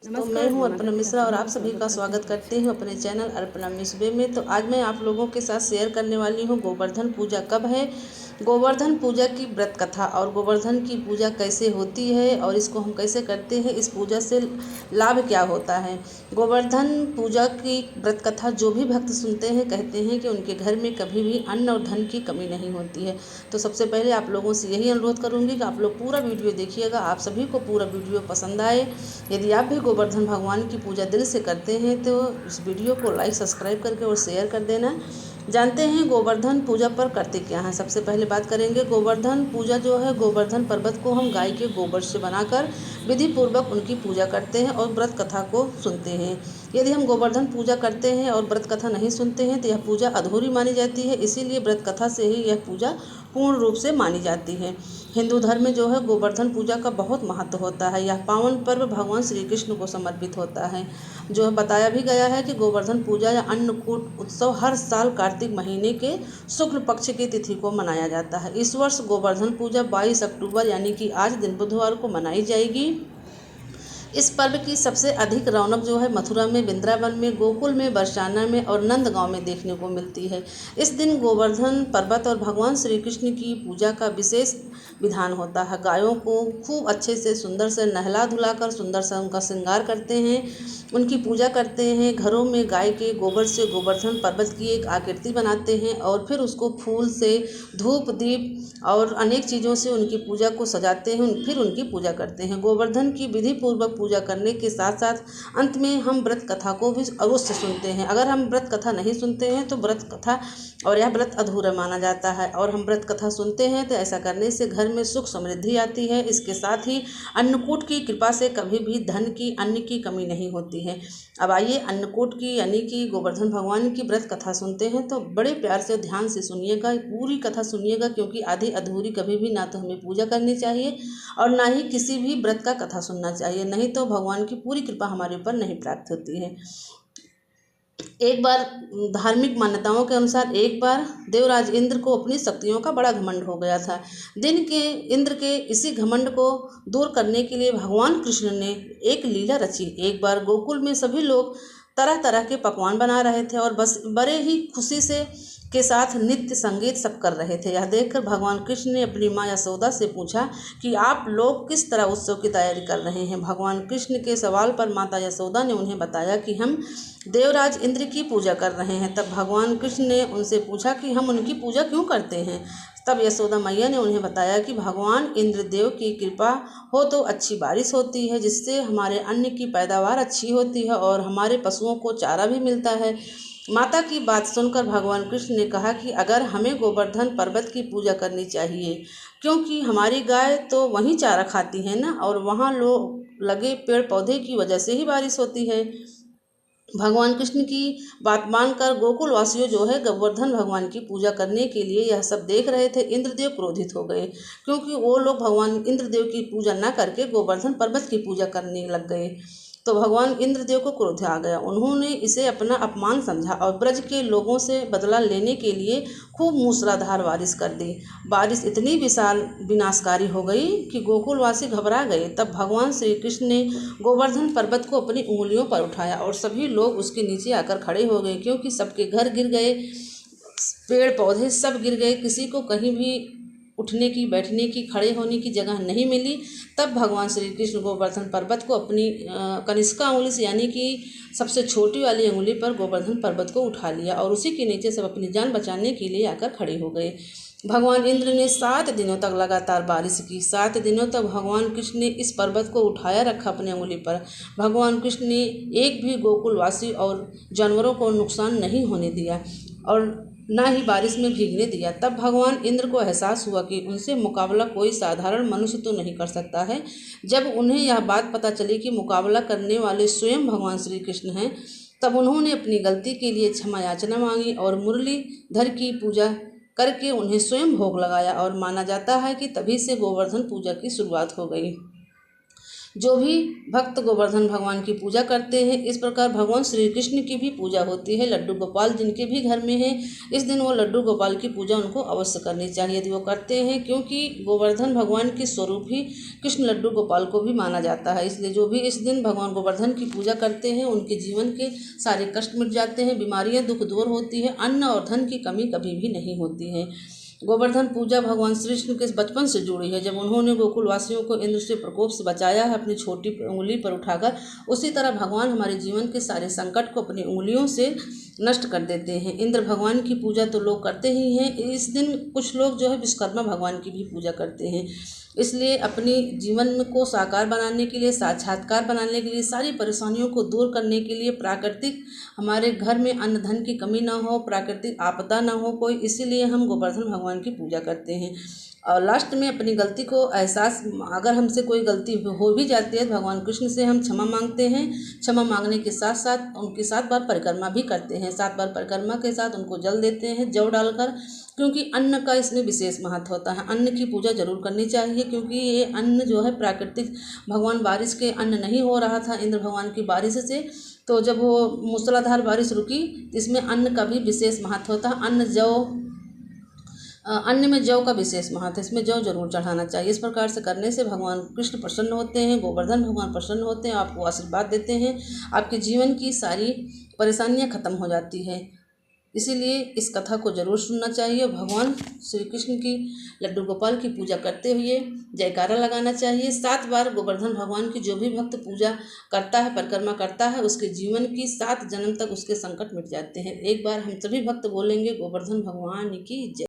तो मैं हूं अर्पणा मिश्रा और आप सभी का स्वागत करती हूं अपने चैनल अर्पणा मिश्रा में। तो आज मैं आप लोगों के साथ शेयर करने वाली हूं गोवर्धन पूजा कब है, गोवर्धन पूजा की व्रत कथा और गोवर्धन की पूजा कैसे होती है और इसको हम कैसे करते हैं, इस पूजा से लाभ क्या होता है। गोवर्धन पूजा की व्रत कथा जो भी भक्त सुनते हैं कहते हैं कि उनके घर में कभी भी अन्न और धन की कमी नहीं होती है। तो सबसे पहले आप लोगों से यही अनुरोध करूंगी कि आप लोग पूरा वीडियो देखिएगा, आप सभी को पूरा वीडियो पसंद आए। यदि आप भी गोवर्धन भगवान की पूजा दिल से करते हैं तो इस वीडियो को लाइक सब्सक्राइब करके और शेयर कर देना। जानते हैं गोवर्धन पूजा पर करते क्या हैं। सबसे पहले बात करेंगे गोवर्धन पूजा जो है, गोवर्धन पर्वत को हम गाय के गोबर से बनाकर विधि पूर्वक उनकी पूजा करते हैं और व्रत कथा को सुनते हैं। यदि हम गोवर्धन पूजा करते हैं और व्रत कथा नहीं सुनते हैं तो यह पूजा अधूरी मानी जाती है, इसीलिए व्रत कथा से ही यह पूजा पूर्ण रूप से मानी जाती है। हिंदू धर्म में जो है गोवर्धन पूजा का बहुत महत्व होता है। यह पावन पर्व भगवान श्री कृष्ण को समर्पित होता है। जो बताया भी गया है कि गोवर्धन पूजा या अन्नकूट उत्सव हर साल कार्तिक महीने के शुक्ल पक्ष की तिथि को मनाया जाता है। इस वर्ष गोवर्धन पूजा 22 अक्टूबर यानी कि आज दिन बुधवार को मनाई जाएगी। इस पर्व की सबसे अधिक रौनक जो है मथुरा में, वृंदावन में, गोकुल में, बरसाना में और नंदगांव में देखने को मिलती है। इस दिन गोवर्धन पर्वत और भगवान श्री कृष्ण की पूजा का विशेष विधान होता है। गायों को खूब अच्छे से सुंदर से नहला धुलाकर सुंदर से उनका श्रृंगार करते हैं, उनकी पूजा करते हैं। घरों में गाय के गोबर से गोवर्धन पर्वत की एक आकृति बनाते हैं और फिर उसको फूल से, धूप दीप और अनेक चीज़ों से उनकी पूजा को सजाते हैं, फिर उनकी पूजा करते हैं। गोवर्धन की विधि पूर्वक पूजा करने के साथ साथ अंत में हम व्रत कथा को भी अवश्य सुनते हैं। अगर हम व्रत कथा नहीं सुनते हैं तो व्रत कथा और यह व्रत अधूरा माना जाता है, और हम व्रत कथा सुनते हैं तो ऐसा करने से घर में सुख समृद्धि आती है। इसके साथ ही अन्नकूट की कृपा से कभी भी धन की, अन्न की कमी नहीं होती है। अब आइए अन्नकूट की यानी कि गोवर्धन भगवान की व्रत कथा सुनते हैं। तो बड़े प्यार से ध्यान से सुनिएगा, पूरी कथा सुनिएगा, क्योंकि आधी अधूरी कभी भी ना तो हमें पूजा करनी चाहिए और ना ही किसी भी व्रत का कथा सुनना चाहिए, नहीं तो भगवान की पूरी कृपा हमारे ऊपर नहीं प्राप्त होती है। एक बार धार्मिक मान्यताओं के अनुसार एक बार देवराज इंद्र को अपनी शक्तियों का बड़ा घमंड हो गया था। दिन के इंद्र के इसी घमंड को दूर करने के लिए भगवान कृष्ण ने एक लीला रची। एक बार गोकुल में सभी लोग तरह तरह के पकवान बना रहे थे और बस बड़े ही खुशी से के साथ नृत्य संगीत सब कर रहे थे। यह देखकर भगवान कृष्ण ने अपनी माँ यशोदा से पूछा कि आप लोग किस तरह उत्सव की तैयारी कर रहे हैं। भगवान कृष्ण के सवाल पर माता यशोदा ने उन्हें बताया कि हम देवराज इंद्र की पूजा कर रहे हैं। तब भगवान कृष्ण ने उनसे पूछा कि हम उनकी पूजा क्यों करते हैं। तब यशोदा मैया ने उन्हें बताया कि भगवान इंद्रदेव की कृपा हो तो अच्छी बारिश होती है, जिससे हमारे अन्न की पैदावार अच्छी होती है और हमारे पशुओं को चारा भी मिलता है। माता की बात सुनकर भगवान कृष्ण ने कहा कि अगर हमें गोवर्धन पर्वत की पूजा करनी चाहिए, क्योंकि हमारी गाय तो वहीं चारा खाती है ना, और वहाँ लोग लगे पेड़ पौधे की वजह से ही बारिश होती है। भगवान कृष्ण की बात मानकर गोकुल वासियों जो है गोवर्धन भगवान की पूजा करने के लिए यह सब देख रहे थे। इंद्रदेव क्रोधित हो गए, क्योंकि वो लोग भगवान इंद्रदेव की पूजा न करके गोवर्धन पर्वत की पूजा करने लग गए। तो भगवान इंद्रदेव को क्रोध आ गया। उन्होंने इसे अपना अपमान समझा और ब्रज के लोगों से बदला लेने के लिए खूब मूसलाधार बारिश कर दी। बारिश इतनी विशाल विनाशकारी हो गई कि गोकुलवासी घबरा गए। तब भगवान श्री कृष्ण ने गोवर्धन पर्वत को अपनी उंगलियों पर उठाया और सभी लोग उसके नीचे आकर खड़े हो गए, क्योंकि सबके घर गिर गए, पेड़ पौधे सब गिर गए, किसी को कहीं भी उठने की, बैठने की, खड़े होने की जगह नहीं मिली। तब भगवान श्री कृष्ण गोवर्धन पर्वत को अपनी कनिष्का उंगली से यानी कि सबसे छोटी वाली उंगली पर गोवर्धन पर्वत को उठा लिया और उसी के नीचे सब अपनी जान बचाने के लिए आकर खड़े हो गए। भगवान इंद्र ने 7 दिनों तक लगातार बारिश की। 7 दिनों तक भगवान कृष्ण ने इस पर्वत को उठाया रखा अपनी उंगली पर। भगवान कृष्ण ने एक भी गोकुलवासी और जानवरों को नुकसान नहीं होने दिया और ना ही बारिश में भीगने दिया। तब भगवान इंद्र को एहसास हुआ कि उनसे मुकाबला कोई साधारण मनुष्य तो नहीं कर सकता है। जब उन्हें यह बात पता चली कि मुकाबला करने वाले स्वयं भगवान श्री कृष्ण हैं, तब उन्होंने अपनी गलती के लिए क्षमा याचना मांगी और मुरलीधर की पूजा करके उन्हें स्वयं भोग लगाया, और माना जाता है कि तभी से गोवर्धन पूजा की शुरुआत हो गई। जो भी भक्त गोवर्धन भगवान की पूजा करते हैं, इस प्रकार भगवान श्री कृष्ण की भी पूजा होती है। लड्डू गोपाल जिनके भी घर में है, इस दिन वो लड्डू गोपाल की पूजा उनको अवश्य करनी चाहिए यदि वो करते हैं, क्योंकि गोवर्धन भगवान के स्वरूप ही कृष्ण लड्डू गोपाल को भी माना जाता है। इसलिए जो भी इस दिन भगवान गोवर्धन की पूजा करते हैं, उनके जीवन के सारे कष्ट मिट जाते हैं, बीमारियां दुख दूर होती है, अन्न और धन की कमी कभी भी नहीं होती है। गोवर्धन पूजा भगवान श्री कृष्ण के बचपन से जुड़ी है। जब उन्होंने गोकुल वासियों को इंद्र से प्रकोप से बचाया है अपनी छोटी उंगली पर उठाकर, उसी तरह भगवान हमारे जीवन के सारे संकट को अपनी उंगलियों से नष्ट कर देते हैं। इंद्र भगवान की पूजा तो लोग करते ही हैं, इस दिन कुछ लोग जो है विश्वकर्मा भगवान की भी पूजा करते हैं। इसलिए अपनी जीवन को साकार बनाने के लिए, साक्षात्कार बनाने के लिए, सारी परेशानियों को दूर करने के लिए, प्राकृतिक हमारे घर में अन्न धन की कमी ना हो, प्राकृतिक आपदा ना हो कोई, इसीलिए हम गोवर्धन भगवान की पूजा करते हैं। और लास्ट में अपनी गलती को एहसास, अगर हमसे कोई गलती हो भी जाती है तो भगवान कृष्ण से हम क्षमा मांगते हैं। क्षमा मांगने के साथ साथ उनकी 7 बार परिक्रमा भी करते हैं। 7 बार परिक्रमा के साथ उनको जल देते हैं जौ डालकर, क्योंकि अन्न का इसमें विशेष महत्व होता है। अन्न की पूजा जरूर करनी चाहिए, क्योंकि ये अन्न जो है प्राकृतिक, भगवान बारिश के अन्न नहीं हो रहा था इंद्र भगवान की बारिश से, तो जब वो मूसलाधार बारिश रुकी, इसमें अन्न का भी विशेष महत्व होता है। अन्न में जौ का विशेष महत्व है, इसमें जौ जरूर चढ़ाना चाहिए। इस प्रकार से करने से भगवान कृष्ण प्रसन्न होते हैं, गोवर्धन भगवान प्रसन्न होते हैं, आपको आशीर्वाद देते हैं, आपके जीवन की सारी परेशानियां खत्म हो जाती है। इसीलिए इस कथा को जरूर सुनना चाहिए। भगवान श्री कृष्ण की लड्डू गोपाल की पूजा करते हुए जयकारा लगाना चाहिए। 7 बार गोवर्धन भगवान की जो भी भक्त पूजा करता है, परिक्रमा करता है, उसके जीवन की 7 जन्म तक उसके संकट मिट जाते हैं। एक बार हम सभी भक्त बोलेंगे गोवर्धन भगवान की जय।